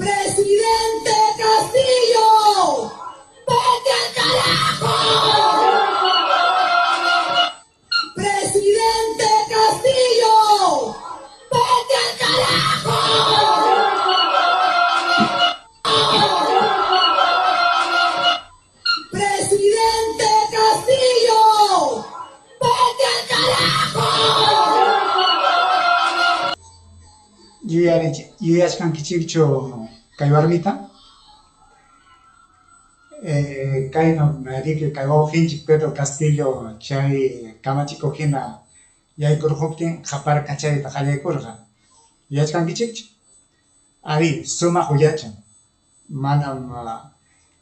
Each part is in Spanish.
¡Presidente Castillo! ¡Vete al carajo! ¡Presidente Castillo! ¡Vete al carajo! ¡Presidente Castillo! ¡Vete al carajo! Yuyashkan kichikcho kay warmita kayno riki kay wawqinchik Pedro Castillo chay kamachiko hina yaykurquptin qaparqa chayta qallaykurqa yuyashkankichikchu ari sumaq uyachan manam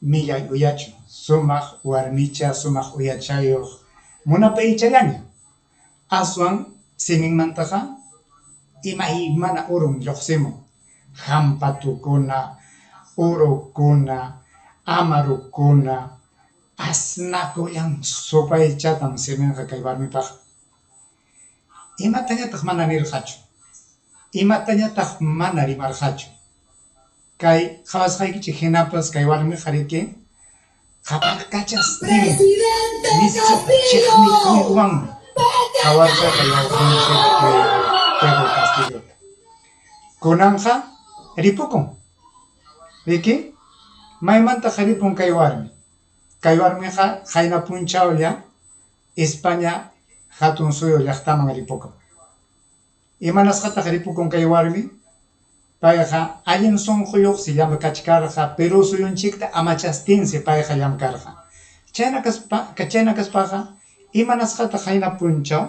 millay uyachu sumaq warmicha sumaq uyachayuq munapay ichallaña aswan siminmantaqa imaymana urun lluqsimun hampatukuna urukuna amarukuna asnakullan supaychatan siminqa kay warmipaq imatañataq mana nirqachu imatañataq mana rimarqachu kay qhawasqaykichik hinapas kay warmiqa riki qaparqachastin nisqachiqnikuywanmi qhawarqa kay wawqinchik Pedro Castillo kunanqa ripukun riki maymantaqa ripun kay warmiqa qayna punchawlla España hatun suyu llaqtaman ripukun imanasqataq ripukun kay warmi payqa allin sunquyuqsi llamakachkarqa Perú suyunchikta amachastinsi payqa llamkarqa chayna kaspaqa imanasqataq qayna punchaw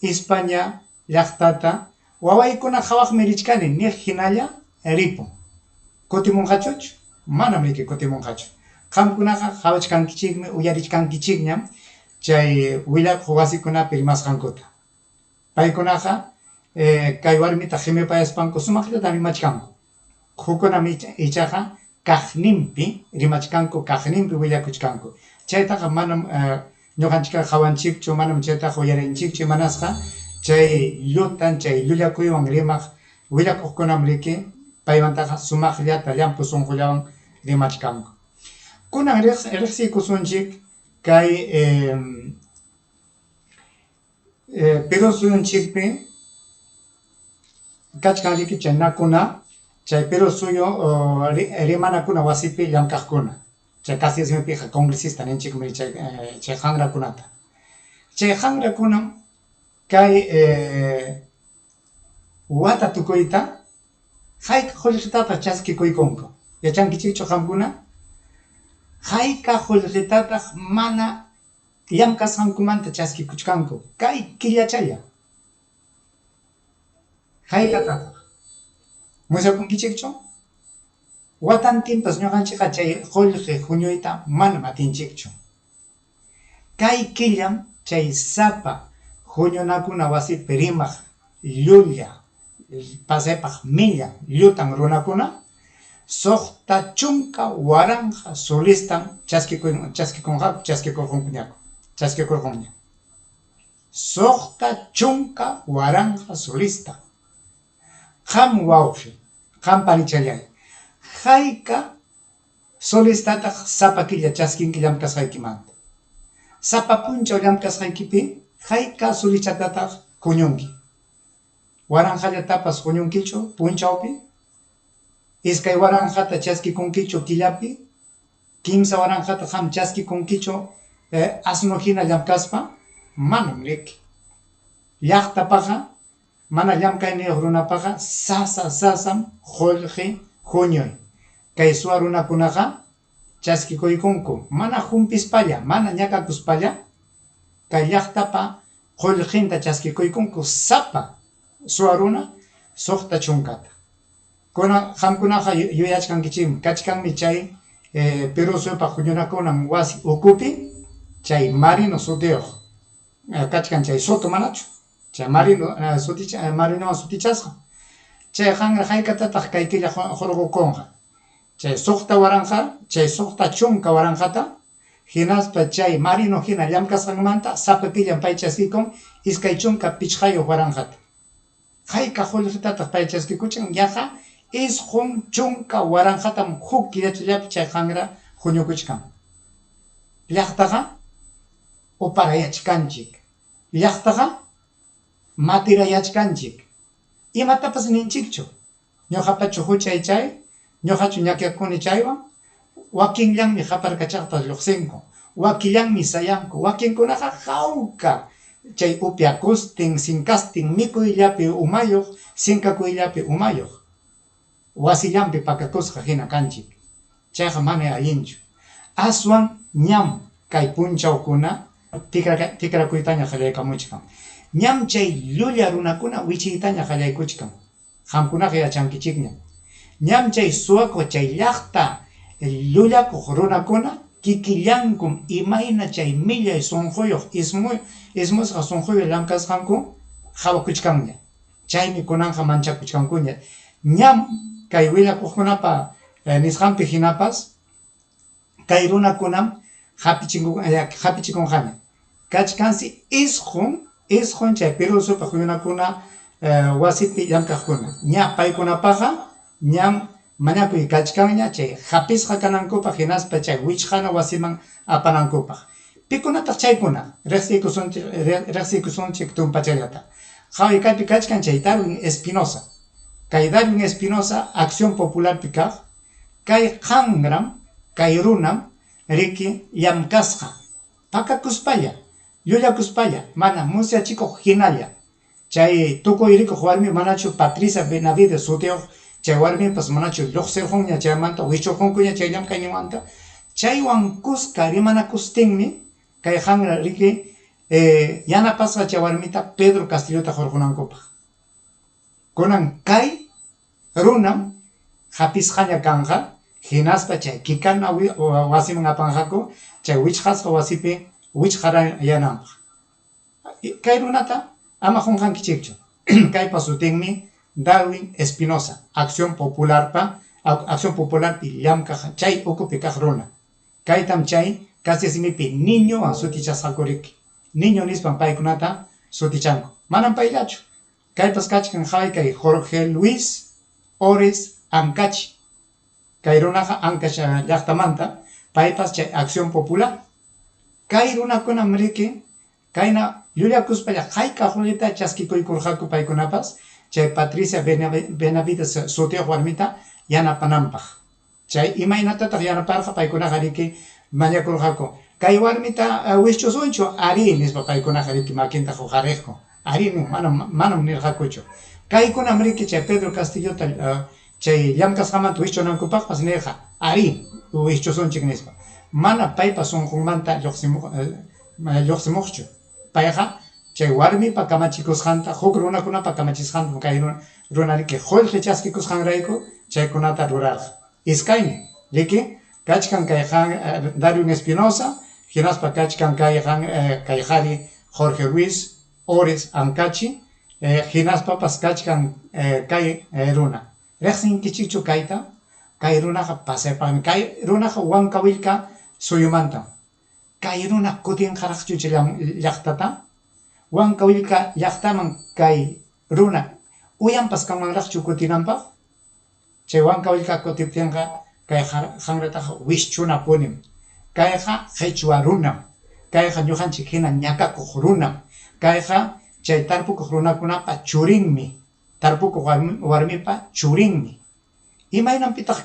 España llaqtata wawaykuna qhawaqmi richkani niq hinalla ripun kutimunqachuchu manam riki kutimunqachu qamkunaqa qhawachkankichikmi uyarichkankichikñam chay willakuq wasikunapi rimasqankuta paykunaqa kay warmita qhimipayaspanku sumaqllata rimachkanku hukunami ichaqa kaqninpi rimachkanku kaqninpi willakuchkanku chaytaqa manam ñuqanchikqa qhawanchikchu manam chaytaqa uyarinchikchu imanasqa chay llutan chay llullakuywan rimaq willakuqkunam riki paymantaqa sumaqllata llampu sunqullawan rimachkanku kunan riqsikusunchik kay Perú suyunchikpi kachkan riki chay nakuna chay Perú suyu rimanakuna wasipi llamkaqkuna chay Casillasmipiqa congresista ninchikmi chay qanrakunata chay qanrakunam kay wata tukuyta hayka qullqitataq chaskikuykunku yachankichikchu qamkuna hayka qullqitataq mana llamkasqankumanta chaskikuchkanku kay killachalla haykatataq mushakunkichikchu watantinpas ñuqanchikqa chay qullqi huñuyta manam atinchikchu kay killam chay sapa huñunakuna wasipi rimaq llulla pasaypaq millan llutan runakuna suqta chunka waranja solistan chaskikurqunña suqta chunka waranja solista qam wawqi qam panichallay hayka solistataq sapa killa chaskinki llamkasqaykimanta sapa punchaw llamkasqaykipi hayka solistatataq huñunki waranjallatapas huñunkichu punchawpi iskay waranjata chaskikunkichu killapi kimsa waranjata qam chaskikunkichu asno hina llamkaspa manam riki llaqtapaqa mana llamkayniyuq runapaqa sasam qullqi huñuy kay suwa runakunaqa chaskikuykunku mana humpispalla mana ñakakuspalla kay llaqtapa qullqinta chaskikuykunku sapa suwa runa suqta chunkata qamkunaqa yuyachkankichikmi kachkanmi chay Perú suyupa huñunakunan wasi ukupi chay Marino sutiyuq kachkan chay Soto manachu chay Marinowan sutichasqa chay qanra haykatataq kay killa hurqukunqa chay suqta waranja chay suqta chunka waranjata hinaspa chay Marino hina llamkasqanmanta sapa killan pay chaskikun iskay chunka pichqayuq waranjata hayka qullqitataq pay chaskikuchan yaqa isqun chunka waranjatam huk killachillapi chay qanra huñukuchkan. Llaqtaqa uparayachkanchik. Llaqtaqa matirayachkanchik. Imatapas ninchikchu. Ñuqapa chuhuchay chay, ñuqachu ñakiakuni chaywan, wakinllanmi haparkachaqta lluqsinku, wakillanmi sayanku, wakinkunaqa hawka chay upyakustin, sinkastin, mikuyllapi umayuq, sinkakuyllapi umayuq. Wasillanpi pakakusqa hina kanchik. Chayqa mana allinchu. Aswan ñam kay punchawkuna tikrakuytaña qallaykamuchkan. Ñam chay llulla runakuna wichiytaña qallaykuchkan. Qamkunaqa yachankichikña. Ñam chay suwaku chay llaqta llullakuq runakuna kikillankum imayna chay millay sunquyuq ismusqa sunquyuq llamkasqanku hawakuchkanña. Chaymi kunanqa manchakuchkankuña. Ñam kay willakuqkunapa nisqanpi hinapas kay runakunam hapichikunqaña. Kachkansi isqun chay Perú supa runakuna wasipi llamkaqkuna. Ña paykunapaqa ñam mañakuy kachkanña chay hapisqa kanankupaq hinaspa chay wichqana wasiman apanankupaq. Pikunataq chaykuna riqsikusunchik tumpachallata. Qhawi kaypi kachkan chay Darwin Espinosa. Kay Darwin Espinosa Acción Popularpi kaq, kay qanram, kay runam riki llamkasqa. Pakakuspalla, llullakuspalla, mana musyachikuq hinalla. Chay tukuy rikuq warmi manachu Patricia Benavides sutiyuq chay warmipas manachu lluqsirqunña chaymanta wichuqunkuña chay llamkayninmanta. Chaywan kuska rimanakustinmi kay qanra riki yanapasqa chay warmita Pedro Castillota hurqunankupaq. Kunan kay runam hapisqaña kanqa, hinaspa chay kikana wasiman apanqaku chay wichqasqa wasipi wichqarayananpaq. Kay runata ama qunqankichikchu. Kaypa sutinmi Darwin Espinosa, Acción Popularpi llamkaq chay ukupi kaq runa. Kaytam chay kasi simipi niño sutichasqakuriki. Niño nispan paykunata sutichanku. Manam payllachu. Kaypas kachkan qhawi kay Jorge Luis Ores Ancachi. Kay runaqa Ancash llaqtamanta paypas chay Acción Popular. Kay runakunam riki kayna llullakuspalla qayka qulita chaskikuykurqaku paykunapas chay Patricia Benavides sutiyuq warmita yanapananpaq. Chay imaynatataq yanaparqa paykunaqa riki mañakurqaku. Kay warmita wisch'usunchu ari nispa paykunaqa riki makinta huqariqku. Ari manam nirqakuchu. Kaykunam riki chay Pedro Castillota chay llamkasqamanta wisch'unankupaqpas nirqa ari wisch'usunchik nispa. Mana paypa sunqunmanta lluqsimuqchu. Payqa chay warmipa kamachikusqanta, huk runakunapa kamachisqanta kay runa riki qullqi chaskikusqanrayku chaykunata rurarqa. Iskaymi riki kachkan kay Darwin Espinosa, hinaspa kachkan kay qhari Jorge Luis Ores Ancachi, hinaspapas kachkan kay runa. Riqsinkichikchu kayta, kay runaqa pasaypaqmi, kay runaqa wankawillka suyumanta. Kay runa kutinqaraqchu chay llaqtata, wankawillka llaqtaman kay runa uyanpas kanmanraqchu kutinanpaq. Chay wankawillka kutiptinqa kay qanrataqa wischuna punim. Kayqa qhichwa runam, kayqa ñuqanchik hina ñakakuq runam, kayqa chay tarpukuq runakunapa churinmi, tarpukuq warmipa churinmi. Imaynanpitaq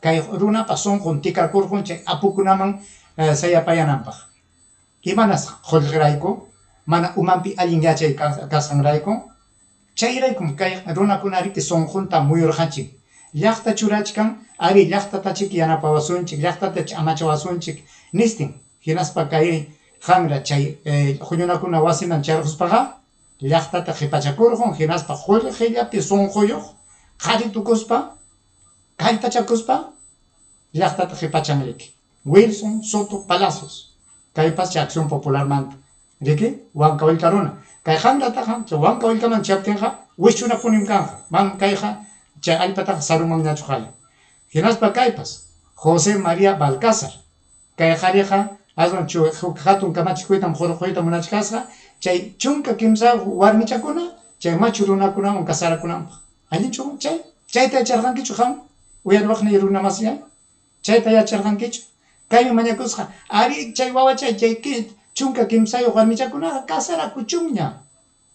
kay runapa sunqun tikrakurqun chay apukunaman sayapayananpaq. Imanas qullqirayku, mana umanpi allin yachay kasqanrayku, chayraykum kay runakuna riki sunqunta muyurqanchik. Llaqta churachkan, ari llaqtatachik yanapawasunchik, llaqtatach amachawasunchik nistin. Hinaspa kay qanra chay huñunakuna wasiman charquspaqa, llaqtata qipachakurqun, hinaspa qullqillapi sunquyuq, qaritukuspa, kallpachakuspa, llaqtata qipachanriki. Wilson Soto Palacios, kaypas chay Acción Popular manta. Riki, wankawillka runa. Kay qanrataqa, chay wankawillkaman chaptinqa, wischuna punim kanqa. Man kayqa, chay allpataqa sarumanñachu qhali. Hinaspa kaypas, José María Balcázar. Kay qhariqa, aswan hatun kamachikuytam hurquyta munachkasqa, chay chunka kimsa warmichakuna, chay machu runakunaman kasarakunanpaq. Allinchu chay, chayta yacharqankichu qam uyarwaqni runamasya chayta yacharqankichu kaymi mañakusqa ari chay wawa chay chunka kimsayuq warmichakunaqa kasarakuchunña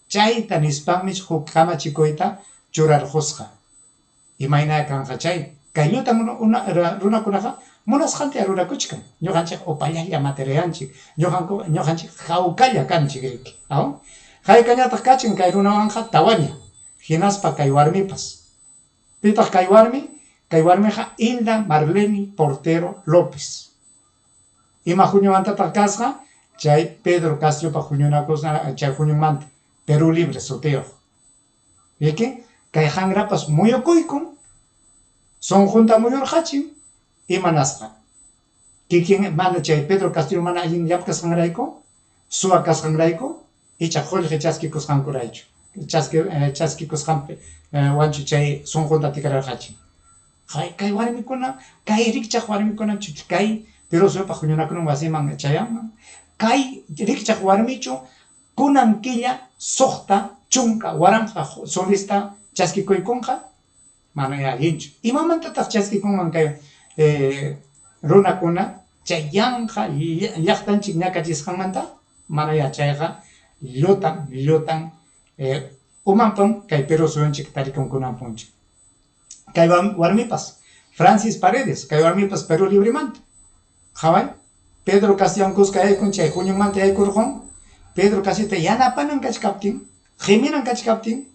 chayta nispanmi huk kamachikuyta churarqusqa imayna kanqa chay kay llutan runakunaqa munasqanta rurakuchkan ñuqanchik upallalla materianchik ñuqanchik hawkalla kanchik riki aw haykañataq kachin kay runawanqa tawaña hinaspa kay warmipas pitaq kay warmiqa Hilda Marlene Portero López ima huñumantataq kasqa chay Pedro Castillopa huñunakusqa chay huñumanta Perú Libre sutiyuq riki kay hangrapas muyukuykun sonjunta muyurqachin imanasqa kikin mana chay Pedro Castillo mana allin llapkasqanrayku suwakasqanrayku icha qullqi chaskikusqankuraychu chaskikusqanpi wanchu chay sonjunta tikrarqachin kay warmikuna kay rikchaq warmikuna kay Perú suyupa huñunakuna wasiman chayanman kay rikchaq warmichu kunan killa suqta chunka waranja solista chaskikuykunqa mana allinchu imamantataq chaskikunman kay runakuna chay yanqa llaqtanchik ñakachisqanmanta mana chayqa llutan umanpan kay Perú suyunchik tarikunkunapunchik kay warmipas Francis Paredes kay warmipas Perú Libremanta qhaway Pedro Castillankusqa yaykun chay huñunmanta yaykurqun Pedro Castillota yanapanan kachkaptin qhiminan kachkaptin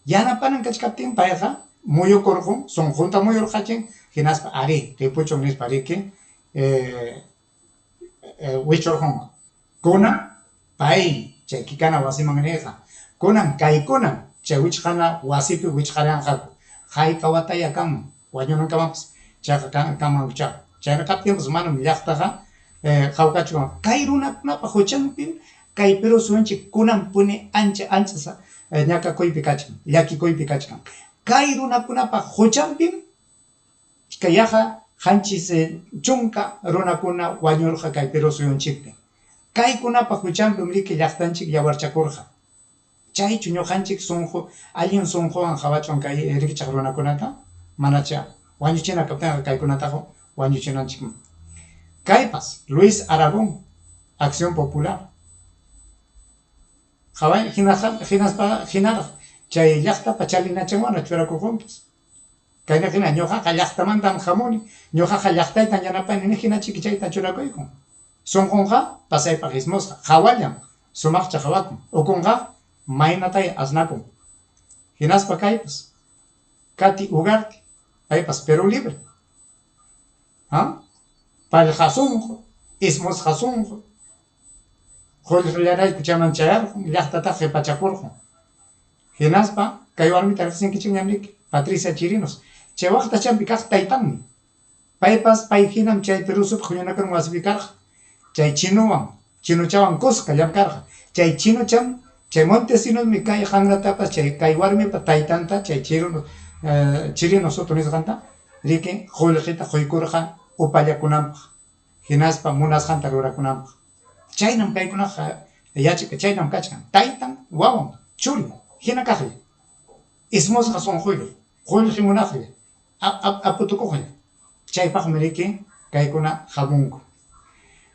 yanapanan kachkaptin payqa muyukurqun sonjunta muyurqachin hinaspa ari ripuchun nispa riki wichurqun kunan pay chay kikana wasiman riqa kunan kaykunan chay wichqana wasipi wichqaranqaku hayka wataya kanman wañunankamapas chayqa kanman chayna kaptinpas manam llaqtaqa qawqachu kay runakunapa huchanpin kay Perú suyunchik kunan puni ancha ñakakuypi kachkan llakikuypi kachkan kay runakunapa huchanpin kayaqa qanchis chunka runakuna wañurqa kay Perú suyunchikpi kaykunapa huchanpin riki llaqtanchik yawarchakurqa chaychu ñuqanchik allin sunquwan qhawachwan kay rikchaq runakunata manacha wañuchina kaptinqa kaykunataqa wañuchinanchikman kaypas Luis Aragón Acción Popular qhaway hinaraq chay llaqtapa chalinachanwana churakurqunpis kayna hina ñuqaqa llaqtamantam hamuni ñuqaqa llaqtaytan yanapani hinachiki chayta churakuykun sunqunqa pasaypaq ismusqa qhawallan sumaqcha qhawakun ukunqa maynatay asnakun hinaspa kaypas Katy Ugarte paypas Perú Libre payqa sunqu ismusqa sunqu qullqillarayku chayman chayarqun llaqtata qipachakurqun hinaspa kay warmita riqsinkichikñam riki Patricia Chirinos chay waqtachanpi kaq taytanmi paypas pay hinam chay Perú sup huñunakunan wasipi karqa chay chinuchawan kusqa llamkarqa chay chinucham chay Montesinosmi kay hanratapas chay kay warmipa taytanta chay Chirinos Soto nisqanta riki qullqita quykurqa upallakunanpaq hinaspa munasqanta rurakunanpaq chaynam kaykunaqa yachika chaynam kachkan taytan wawan churi hina kaqlla ismusqa sunquyuq qullqi munaqlla aputukuqlla chaypaqmi riki kaykuna hamunku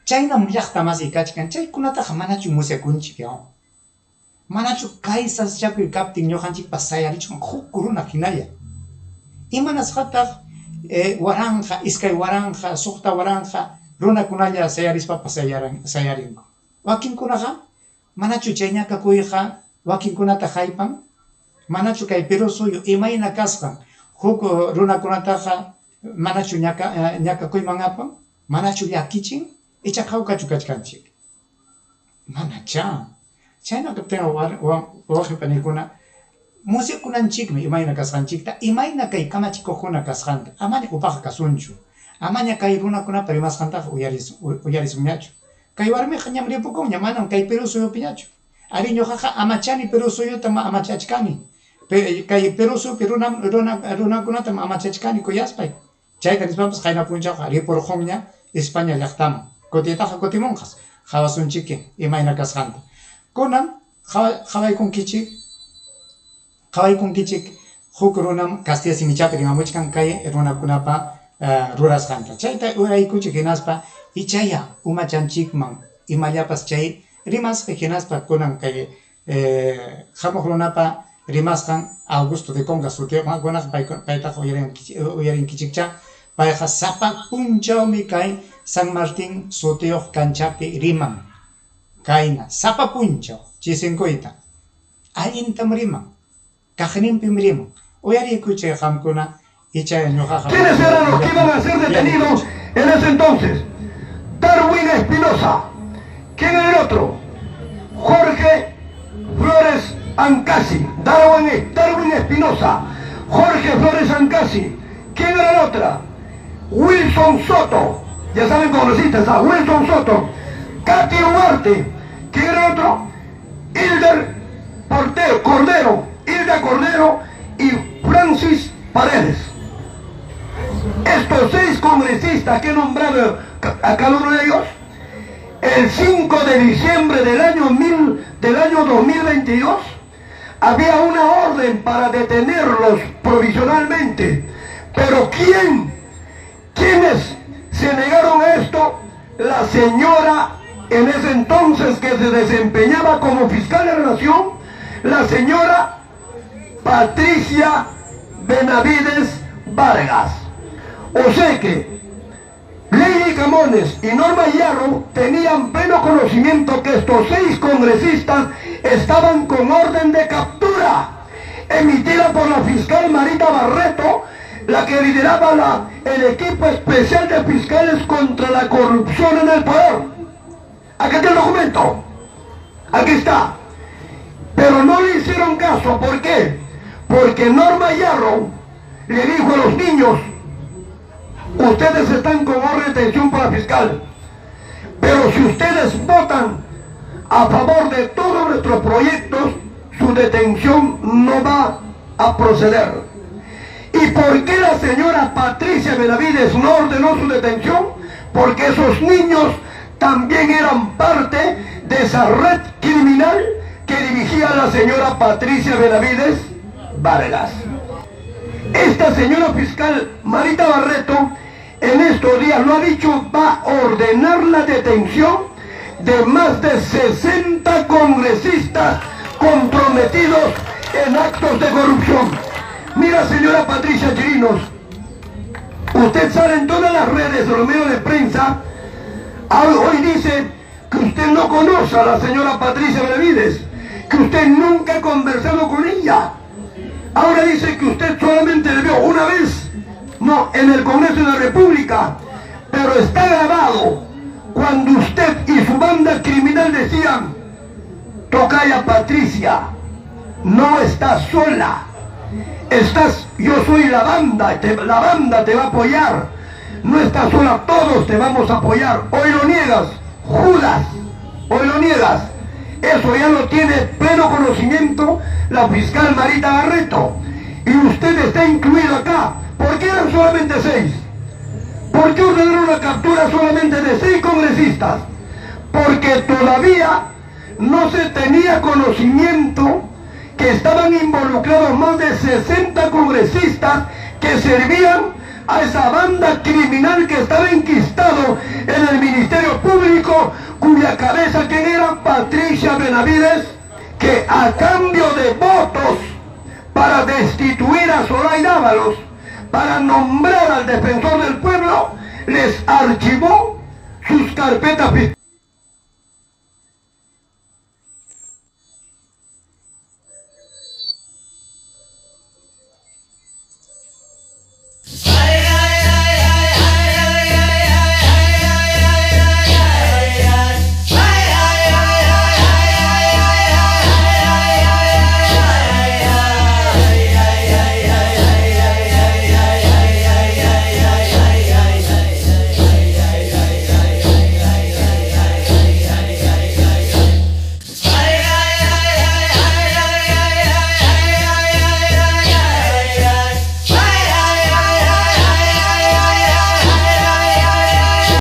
chaynam llaqta masiy kachkan chaykunataqa manachu musyakunchik manachu kay saschakuy kaptin ñuqanchikpas sayarichkan huk runa hinalla imanasqataq waranja iskay waranja suqta waranja runakunalla sayarispapas sayarinku wakinkunaqa manachu chay ñakakuyqa wakinkunata haypan manachu kay Perú suyu imayna kasqan huk runakunataqa manachu ñakakuyman apan manachu llakichin icha hawkachu kachkanchik manacha chayna kaptinqa waqhipanikuna musyakunanchikmi imayna kasqanchikta imayna kay kamachikuqkuna kasqanta amaña upaqa kasunchu amaña kay runakunapa rimasqantaqa uyarisunñachu kay warmiqa ñam ripukunña manam kay Perú suyupiñachu ari ñuqaqa amachani Perú suyuta amachachkani kay Perú suyupi runakunata amachachkani kuyaspay chayta nispapas qayna punchawqa ripurqunña España llaqtaman kutiytaqa kutimunqas qawasunchiki imayna kasqanta kunan qhawaykunkichik huk runam Castilla Simichapi rimamuchkan kay runakunapa rurasqanta. Chayta uraykuchik hinaspa ichaya umachanchikman imallapas chay rimasqa hinaspa kunan kay hamuq runapa rimasqan Augusto de Conga sutiuqman kunan paytaqa uyarinkichikcha payqa sapa punchawmi kay San Martín sutiuq kanchapi riman kayna sapa punchaw chisinkoyta allintam riman kaqninpim riman uyarikuchay qamkuna. ¿Quiénes eran los que iban a ser detenidos en ese entonces? Darwin Espinosa. ¿Quién era el otro? Jorge Flores Ancasi. Darwin Espinosa. Jorge Flores Ancasi. ¿Quién era la otra? Wilson Soto. Ya saben congresistas, a Wilson Soto. Katy Ugarte. ¿Quién era el otro? Hilda Cordero y Francis Paredes. Estos 6 congresistas que he nombrado a cada uno de ellos, el 5 de diciembre del año 2022, había una orden para detenerlos provisionalmente. Pero ¿quiénes se negaron a esto? La señora en ese entonces que se desempeñaba como fiscal de la nación, la señora Patricia Benavides Vargas. O sea que Lady Camones y Norma Hierro tenían pleno conocimiento que estos 6 congresistas estaban con orden de captura emitida por la fiscal Marita Barreto, la que lideraba el equipo especial de fiscales contra la corrupción en el poder. Aquí está el documento, aquí está. Pero no le hicieron caso. ¿Por qué? Porque Norma Hierro le dijo a los niños: ustedes están con orden de detención para fiscal, pero si ustedes votan a favor de todos nuestros proyectos, su detención no va a proceder. ¿Y por qué la señora Patricia Benavides no ordenó su detención? Porque esos niños también eran parte de esa red criminal que dirigía la señora Patricia Benavides Vargas. Esta señora fiscal Marita Barreto en estos días lo ha dicho, va a ordenar la detención de más de 60 congresistas comprometidos en actos de corrupción. Mira, señora Patricia Chirinos, usted sale en todas las redes de los medios de prensa, hoy dice que usted no conoce a la señora Patricia Benavides, que usted nunca ha conversado con ella. Ahora dice que usted solamente le vio una vez, no, en el Congreso de la República, pero está grabado cuando usted y su banda criminal decían: tocaya Patricia, no estás sola, yo soy la banda te va a apoyar, no estás sola, todos te vamos a apoyar. Hoy lo niegas, Judas, hoy lo niegas. Eso ya lo tiene pleno conocimiento la fiscal Marita Barreto, y usted está incluido acá. ¿Por qué eran solamente 6? ¿Por qué ordenaron la captura solamente de 6 congresistas? Porque todavía no se tenía conocimiento que estaban involucrados más de 60 congresistas que servían a esa banda criminal que estaba enquistado en el Ministerio Público, cuya cabeza, ¿quién era? Patricia Benavides, que a cambio de votos para destituir a Zoraida Ábalos, para nombrar al defensor del pueblo, les archivó sus carpetas fiscales.